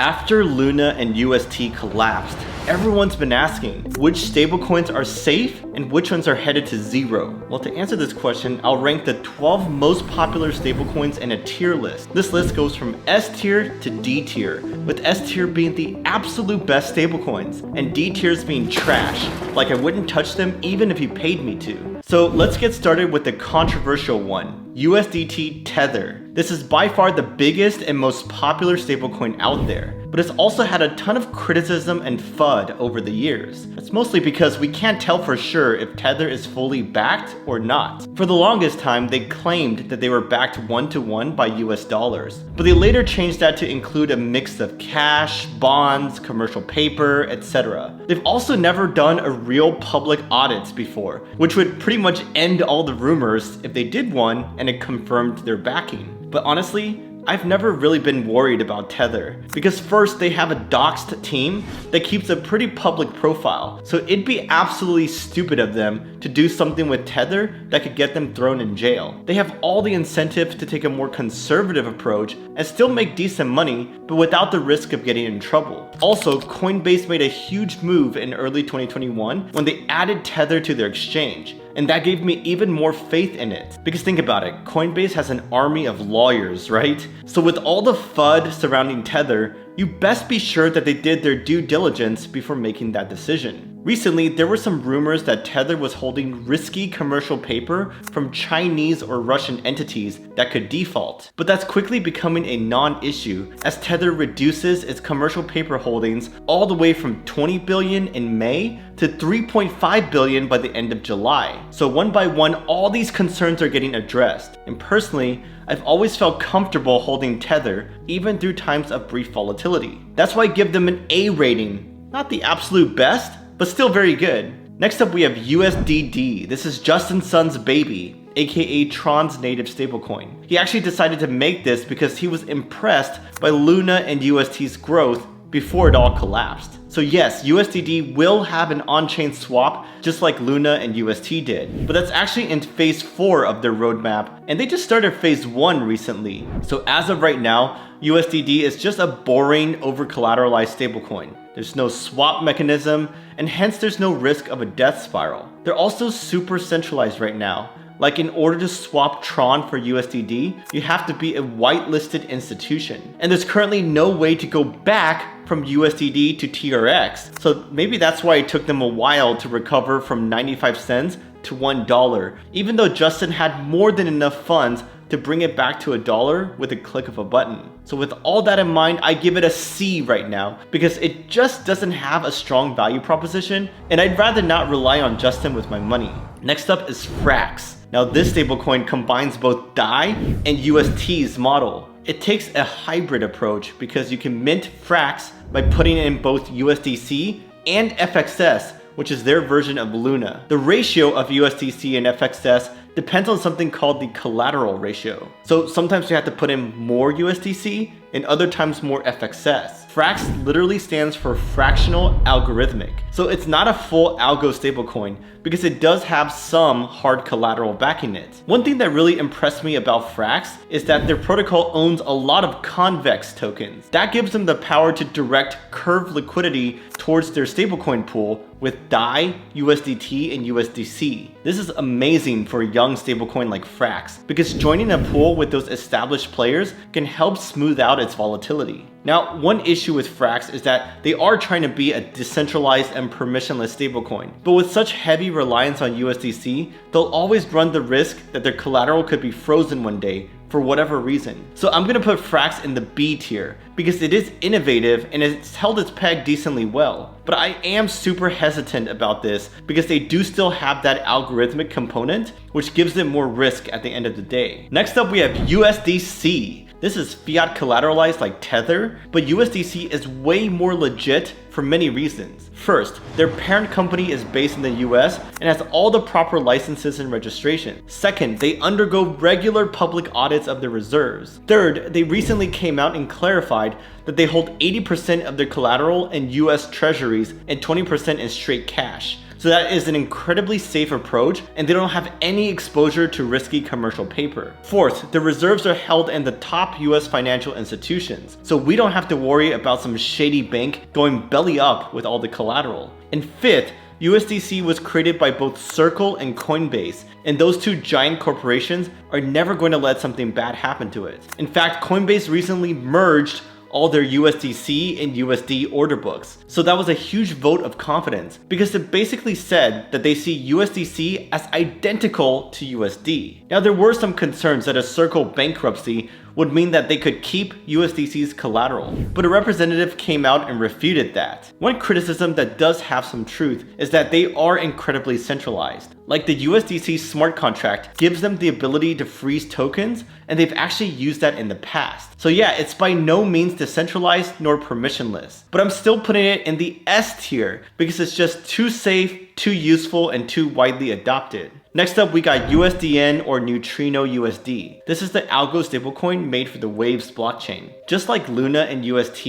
After Luna and UST collapsed, everyone's been asking which stablecoins are safe and which ones are headed to zero. Well, to answer this question, I'll rank the 12 most popular stablecoins in a tier list. This list goes from S tier to D tier, with S tier being the absolute best stablecoins and D tiers being trash, like I wouldn't touch them even if you paid me to. So let's get started with the controversial one, USDT Tether. This is by far the biggest and most popular stablecoin out there, but it's also had a ton of criticism and FUD over the years. That's mostly because we can't tell for sure if Tether is fully backed or not. For the longest time, they claimed that they were backed one-to-one by US dollars, but they later changed that to include a mix of cash, bonds, commercial paper, etc. They've also never done a real public audits before, which would pretty much end all the rumors if they did one and it confirmed their backing. But honestly, I've never really been worried about Tether, because first, they have a doxed team that keeps a pretty public profile, so it'd be absolutely stupid of them to do something with Tether that could get them thrown in jail. They have all the incentive to take a more conservative approach and still make decent money, but without the risk of getting in trouble. Also, Coinbase made a huge move in early 2021 when they added Tether to their exchange, and that gave me even more faith in it. Because think about it, Coinbase has an army of lawyers, right? So with all the FUD surrounding Tether, you best be sure that they did their due diligence before making that decision. Recently, there were some rumors that Tether was holding risky commercial paper from Chinese or Russian entities that could default. But that's quickly becoming a non-issue as Tether reduces its commercial paper holdings all the way from 20 billion in May to 3.5 billion by the end of July. So one by one, all these concerns are getting addressed. And personally, I've always felt comfortable holding Tether, even through times of brief volatility. That's why I give them an A rating. Not the absolute best, but still very good. Next up, we have USDD. This is Justin Sun's baby, aka Tron's native stablecoin. He actually decided to make this because he was impressed by Luna and UST's growth before it all collapsed. So yes, USDD will have an on-chain swap just like Luna and UST did, but that's actually in phase 4 of their roadmap, and they just started phase 1 recently. So as of right now, USDD is just a boring over-collateralized stablecoin. There's no swap mechanism, and hence there's no risk of a death spiral. They're also super centralized right now. Like, in order to swap Tron for USDD, you have to be a whitelisted institution. And there's currently no way to go back from USDD to TRX. So maybe that's why it took them a while to recover from 95 cents to $1, even though Justin had more than enough funds to bring it back to $1 with a click of a button. So with all that in mind, I give it a C right now because it just doesn't have a strong value proposition, and I'd rather not rely on Justin with my money. Next up is FRAX. Now this stablecoin combines both DAI and UST's model. It takes a hybrid approach because you can mint FRAX by putting in both USDC and FXS, which is their version of Luna. The ratio of USDC and FXS depends on something called the collateral ratio. So sometimes you have to put in more USDC and other times more FXS. FRAX literally stands for fractional algorithmic. So it's not a full algo stablecoin because it does have some hard collateral backing it. One thing that really impressed me about FRAX is that their protocol owns a lot of convex tokens. That gives them the power to direct curve liquidity towards their stablecoin pool with DAI, USDT, and USDC. This is amazing for a young stablecoin like FRAX because joining a pool with those established players can help smooth out its volatility. Now, one issue with FRAX is that they are trying to be a decentralized and permissionless stablecoin, but with such heavy reliance on USDC, they'll always run the risk that their collateral could be frozen one day for whatever reason. So I'm gonna put FRAX in the B tier because it is innovative and it's held its peg decently well. But I am super hesitant about this because they do still have that algorithmic component, which gives it more risk at the end of the day. Next up, we have USDC. This is fiat collateralized like Tether, but USDC is way more legit for many reasons. First, their parent company is based in the US and has all the proper licenses and registration. Second, they undergo regular public audits of their reserves. Third, they recently came out and clarified that they hold 80% of their collateral in US treasuries and 20% in straight cash. So that is an incredibly safe approach, and they don't have any exposure to risky commercial paper. Fourth, the reserves are held in the top US financial institutions, so we don't have to worry about some shady bank going belly up with all the collateral. And fifth, USDC was created by both Circle and Coinbase, and those two giant corporations are never going to let something bad happen to it. In fact, Coinbase recently merged all their USDC and USD order books. So that was a huge vote of confidence because it basically said that they see USDC as identical to USD. Now there were some concerns that a Circle bankruptcy would mean that they could keep USDC's collateral, but a representative came out and refuted that. One criticism that does have some truth is that they are incredibly centralized. Like the USDC smart contract gives them the ability to freeze tokens, and they've actually used that in the past. So yeah, it's by no means decentralized nor permissionless, but I'm still putting it in the S tier because it's just too safe, too useful, and too widely adopted. Next up, we got USDN or Neutrino USD. This is the algo stablecoin made for the Waves blockchain. Just like Luna and UST,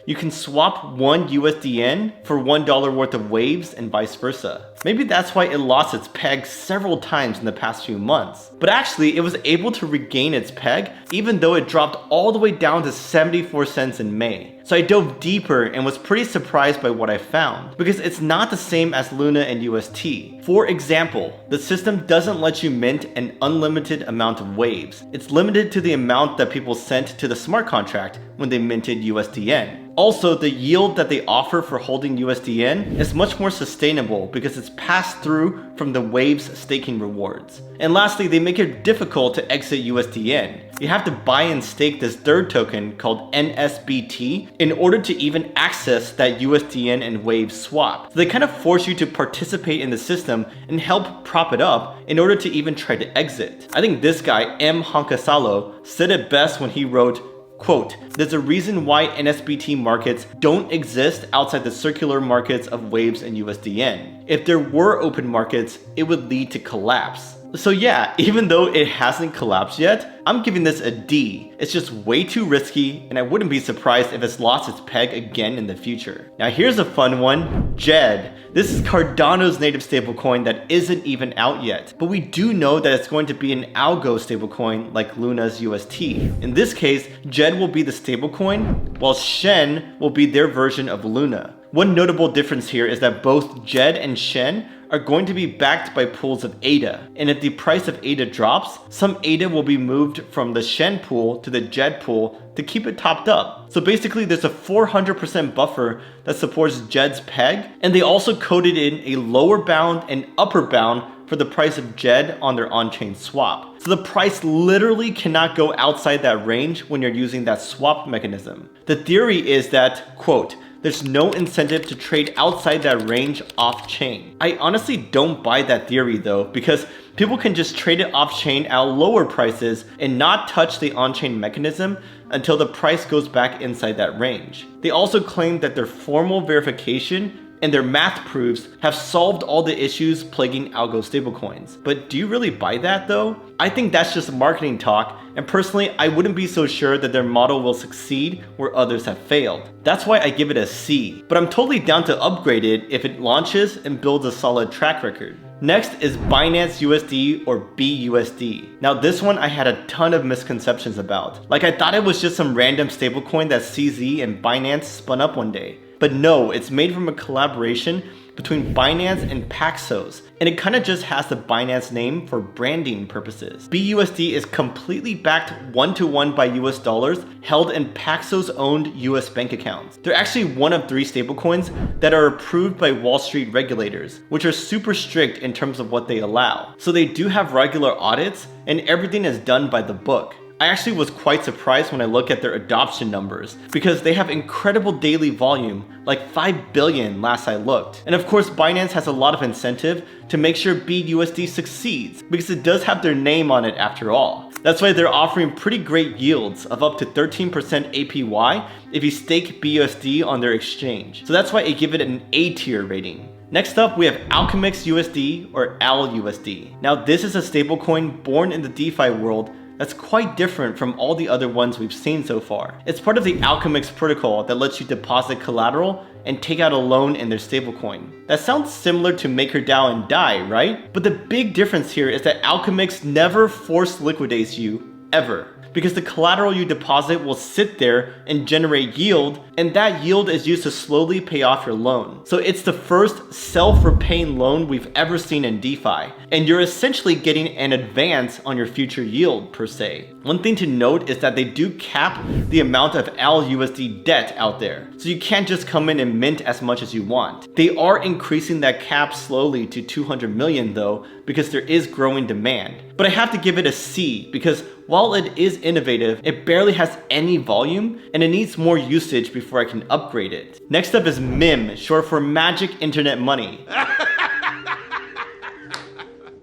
you can swap one USDN for $1 worth of Waves and vice versa. Maybe that's why it lost its peg several times in the past few months. But actually, it was able to regain its peg even though it dropped all the way down to 74 cents in May. So I dove deeper and was pretty surprised by what I found, because it's not the same as Luna and UST. For example, the system doesn't let you mint an unlimited amount of Waves. It's limited to the amount that people sent to the smart contract when they minted USDN. Also, the yield that they offer for holding USDN is much more sustainable because it's passed through from the Waves staking rewards. And lastly, they make it difficult to exit USDN. You have to buy and stake this third token called NSBT in order to even access that USDN and Waves swap. So they kind of force you to participate in the system and help prop it up in order to even try to exit. I think this guy, M. Honkasalo, said it best when he wrote, quote, "There's a reason why NSBT markets don't exist outside the circular markets of Waves and USDN. If there were open markets, it would lead to collapse." So yeah, even though it hasn't collapsed yet, I'm giving this a D. It's just way too risky, and I wouldn't be surprised if it's lost its peg again in the future. Now here's a fun one, DJED. This is Cardano's native stablecoin that isn't even out yet, but we do know that it's going to be an algo stablecoin like Luna's UST. In this case, DJED will be the stablecoin, while Shen will be their version of Luna. One notable difference here is that both DJED and Shen are going to be backed by pools of ADA, and if the price of ADA drops, some ADA will be moved from the Shen pool to the DJED pool to keep it topped up. So basically there's a 400% buffer that supports DJED's peg, and they also coded in a lower bound and upper bound for the price of DJED on their on-chain swap. So the price literally cannot go outside that range when you're using that swap mechanism. The theory is that, quote, "There's no incentive to trade outside that range off-chain." I honestly don't buy that theory though, because people can just trade it off-chain at lower prices and not touch the on-chain mechanism until the price goes back inside that range. They also claim that their formal verification and their math proofs have solved all the issues plaguing algo stablecoins. But do you really buy that though? I think that's just marketing talk, and personally I wouldn't be so sure that their model will succeed where others have failed. That's why I give it a C, but I'm totally down to upgrade it if it launches and builds a solid track record. Next is Binance USD or BUSD. Now this one I had a ton of misconceptions about. Like I thought it was just some random stablecoin that CZ and Binance spun up one day. But no, it's made from a collaboration between Binance and Paxos, and it kind of just has the Binance name for branding purposes. BUSD is completely backed one-to-one by US dollars held in Paxos-owned US bank accounts. They're actually one of 3 stablecoins that are approved by Wall Street regulators, which are super strict in terms of what they allow. So they do have regular audits, and everything is done by the book. I actually was quite surprised when I look at their adoption numbers because they have incredible daily volume, like 5 billion last I looked. And of course, Binance has a lot of incentive to make sure BUSD succeeds because it does have their name on it after all. That's why they're offering pretty great yields of up to 13% APY if you stake BUSD on their exchange. So that's why I give it an A tier rating. Next up, we have Alchemix USD or ALUSD. Now this is a stablecoin born in the DeFi world that's quite different from all the other ones we've seen so far. It's part of the Alchemix protocol that lets you deposit collateral and take out a loan in their stablecoin. That sounds similar to MakerDAO and DAI, right? But the big difference here is that Alchemix never force liquidates you, ever. Because the collateral you deposit will sit there and generate yield, and that yield is used to slowly pay off your loan. So it's the first self-repaying loan we've ever seen in DeFi, and you're essentially getting an advance on your future yield per se. One thing to note is that they do cap the amount of ALUSD debt out there, so you can't just come in and mint as much as you want. They are increasing that cap slowly to 200 million though, because there is growing demand. But I have to give it a C, because while it is innovative, it barely has any volume and it needs more usage before I can upgrade it. Next up is MIM, short for Magic Internet Money.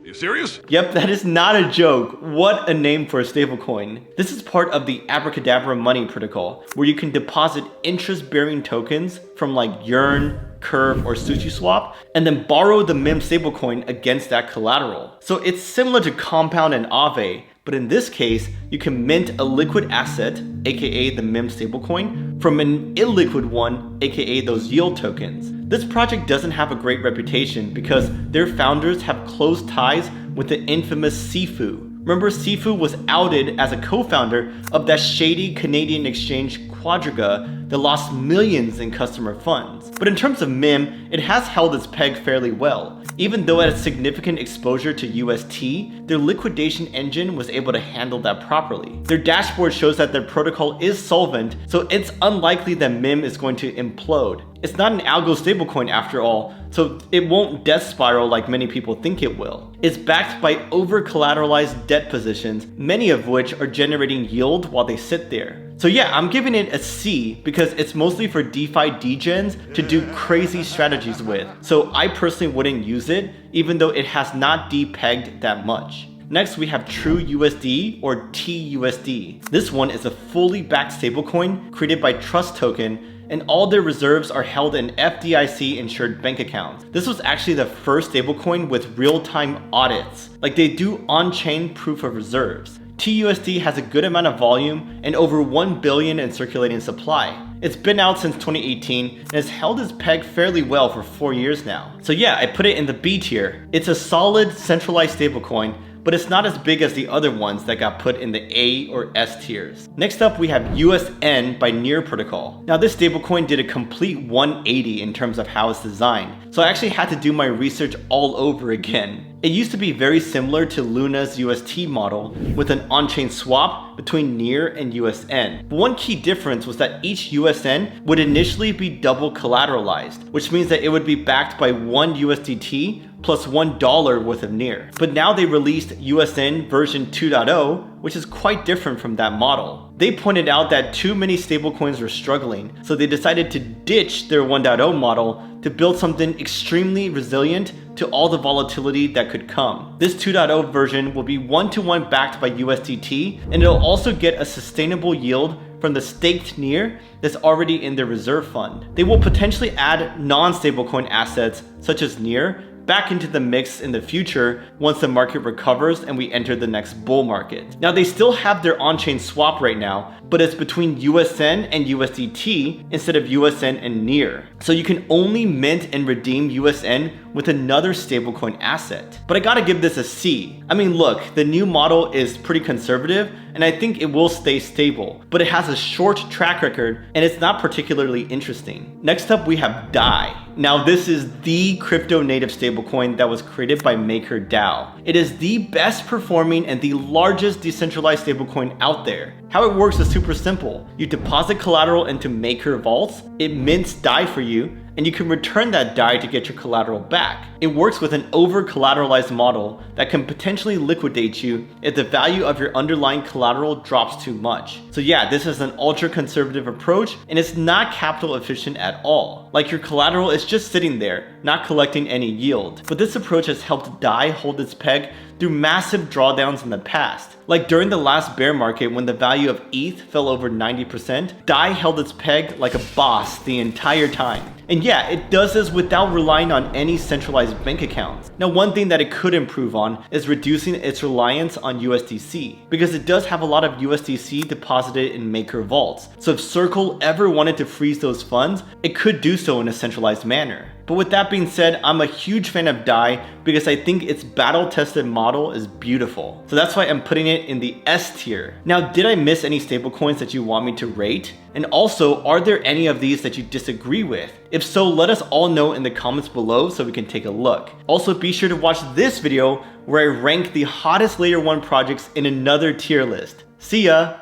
You serious? Yep, that is not a joke. What a name for a stablecoin. This is part of the Abracadabra Money protocol, where you can deposit interest-bearing tokens from like Yearn, Curve, or SushiSwap, and then borrow the MIM stablecoin against that collateral. So it's similar to Compound and Aave, but in this case, you can mint a liquid asset, aka the MIM stablecoin, from an illiquid one, aka those yield tokens. This project doesn't have a great reputation because their founders have close ties with the infamous Sifu. Remember, Sifu was outed as a co-founder of that shady Canadian exchange Quadriga that lost millions in customer funds. But in terms of MIM, it has held its peg fairly well. Even though it had significant exposure to UST, their liquidation engine was able to handle that properly. Their dashboard shows that their protocol is solvent, so it's unlikely that MIM is going to implode. It's not an algo stablecoin after all, so it won't death spiral like many people think it will. It's backed by over-collateralized debt positions, many of which are generating yield while they sit there. So yeah, I'm giving it a C because it's mostly for DeFi degens to do crazy strategies with. So I personally wouldn't use it, even though it has not depegged that much. Next, we have TrueUSD or TUSD. This one is a fully backed stablecoin created by Trust Token, and all their reserves are held in FDIC insured bank accounts. This was actually the first stablecoin with real-time audits. Like, they do on-chain proof of reserves. TUSD has a good amount of volume and over 1 billion in circulating supply. It's been out since 2018 and has held its peg fairly well for 4 years now. So yeah, I put it in the B tier. It's a solid centralized stablecoin, but it's not as big as the other ones that got put in the A or S tiers. Next up, we have USN by Near Protocol. Now this stablecoin did a complete 180 in terms of how it's designed, so I actually had to do my research all over again. It used to be very similar to Luna's UST model with an on-chain swap between Near and USN. But one key difference was that each USN would initially be double collateralized, which means that it would be backed by 1 USDT plus $1 worth of Near. But now they released USN version 2.0, which is quite different from that model. They pointed out that too many stablecoins were struggling, so they decided to ditch their 1.0 model to build something extremely resilient to all the volatility that could come. This 2.0 version will be one-to-one backed by USDT, and it'll also get a sustainable yield from the staked Near that's already in their reserve fund. They will potentially add non-stablecoin assets such as Near back into the mix in the future once the market recovers and we enter the next bull market. Now they still have their on-chain swap right now, but it's between USN and USDT instead of USN and Near. So you can only mint and redeem USN with another stablecoin asset. But I gotta give this a C. I mean, look, the new model is pretty conservative and I think it will stay stable, but it has a short track record and it's not particularly interesting. Next up, we have DAI. Now this is the crypto native stablecoin that was created by MakerDAO. It is the best performing and the largest decentralized stablecoin out there. How it works is super simple. You deposit collateral into Maker vaults, it mints DAI for you, and you can return that DAI to get your collateral back. It works with an over-collateralized model that can potentially liquidate you if the value of your underlying collateral drops too much. So yeah, this is an ultra-conservative approach, and it's not capital efficient at all. Like, your collateral is just sitting there, not collecting any yield. But this approach has helped DAI hold its peg through massive drawdowns in the past. Like during the last bear market when the value of ETH fell over 90%, DAI held its peg like a boss the entire time. And yeah, it does this without relying on any centralized bank accounts. Now, one thing that it could improve on is reducing its reliance on USDC, because it does have a lot of USDC deposited in maker vaults. So if Circle ever wanted to freeze those funds, it could do so in a centralized manner. But with that being said, I'm a huge fan of DAI because I think its battle-tested model is beautiful. So that's why I'm putting it in the S tier. Now, did I miss any stablecoins that you want me to rate? And also, are there any of these that you disagree with? If so, let us all know in the comments below so we can take a look. Also, be sure to watch this video where I rank the hottest layer 1 projects in another tier list. See ya!